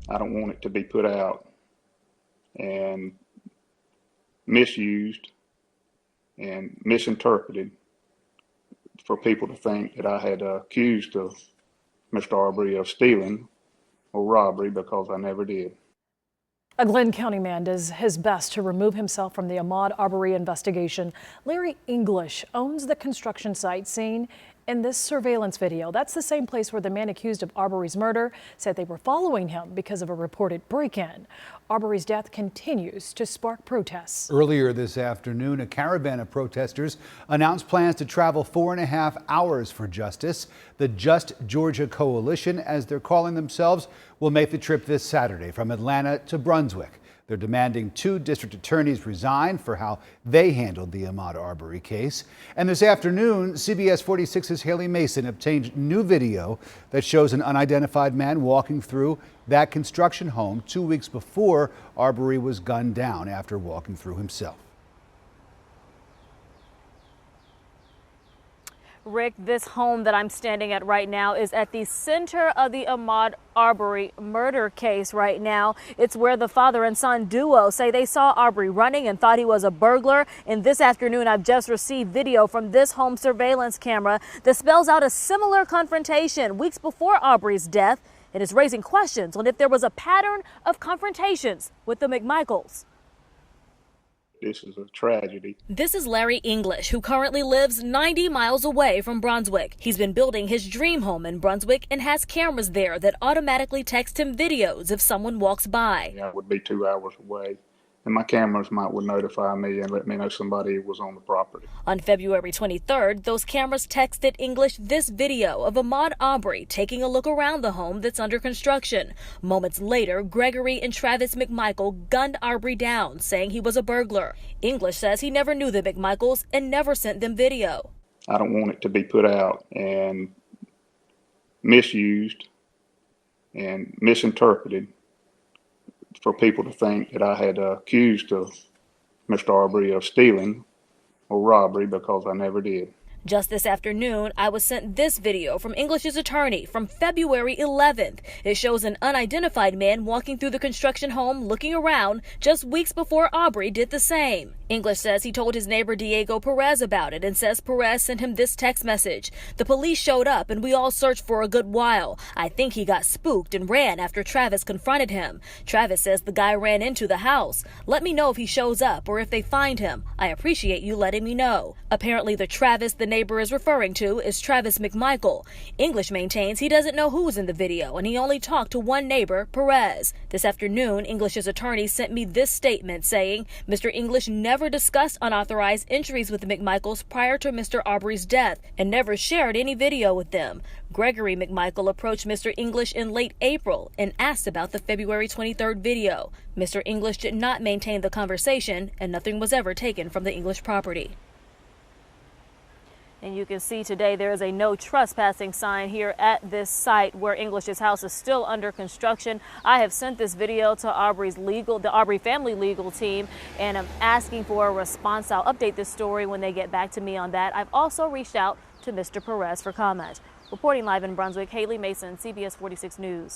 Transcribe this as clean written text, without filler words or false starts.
I don't want it to be put out and misused and misinterpreted for people to think that I had accused of Mr. Arbery of stealing or robbery, because I never did. A Glenn County man does his best to remove himself from the Ahmaud Arbery investigation. Larry English owns the construction site seen in this surveillance video. That's the same place where the man accused of Arbery's murder said they were following him because of a reported break-in. Arbery's death continues to spark protests. Earlier this afternoon, a caravan of protesters announced plans to travel 4.5 hours for justice. The Just Georgia Coalition, as they're calling themselves, will make the trip this Saturday from Atlanta to Brunswick. They're demanding 2 district attorneys resign for how they handled the Ahmaud Arbery case. And this afternoon, CBS 46's Haley Mason obtained new video that shows an unidentified man walking through that construction home 2 weeks before Arbery was gunned down after walking through himself. Rick, this home that I'm standing at right now is at the center of the Ahmaud Arbery murder case right now. It's where the father and son duo say they saw Arbery running and thought he was a burglar. And this afternoon, I've just received video from this home surveillance camera that spells out a similar confrontation weeks before Arbery's death. It is raising questions on if there was a pattern of confrontations with the McMichaels. This is a tragedy. This is Larry English, who currently lives 90 miles away from Brunswick. He's been building his dream home in Brunswick and has cameras there that automatically text him videos if someone walks by. I would be 2 hours away, and my cameras would notify me and let me know somebody was on the property. On February 23rd, those cameras texted English this video of Ahmaud Arbery taking a look around the home that's under construction. Moments later, Gregory and Travis McMichael gunned Arbery down, saying he was a burglar. English says he never knew the McMichaels and never sent them video. I don't want it to be put out and misused and misinterpreted for people to think that I had accused of Mr. Arbery of stealing or robbery, because I never did. Just this afternoon, I was sent this video from English's attorney from February 11th. It shows an unidentified man walking through the construction home looking around just weeks before Arbery did the same. English says he told his neighbor Diego Perez about it and says Perez sent him this text message. The police showed up and we all searched for a good while. I think he got spooked and ran after Travis confronted him. Travis says the guy ran into the house. Let me know if he shows up or if they find him. I appreciate you letting me know. Apparently the Travis the neighbor is referring to is Travis McMichael. English maintains he doesn't know who was in the video and he only talked to one neighbor, Perez. This afternoon, English's attorney sent me this statement saying Mr. English never discussed unauthorized entries with the McMichaels prior to Mr. Arbery's death and never shared any video with them. Gregory McMichael approached Mr. English in late April and asked about the February 23rd video. Mr. English did not maintain the conversation and nothing was ever taken from the English property. And you can see today there is a no trespassing sign here at this site where English's house is still under construction. I have sent this video to the Arbery family legal team, and I'm asking for a response. I'll update this story when they get back to me on that. I've also reached out to Mr. Perez for comment. Reporting live in Brunswick, Haley Mason, CBS 46 News.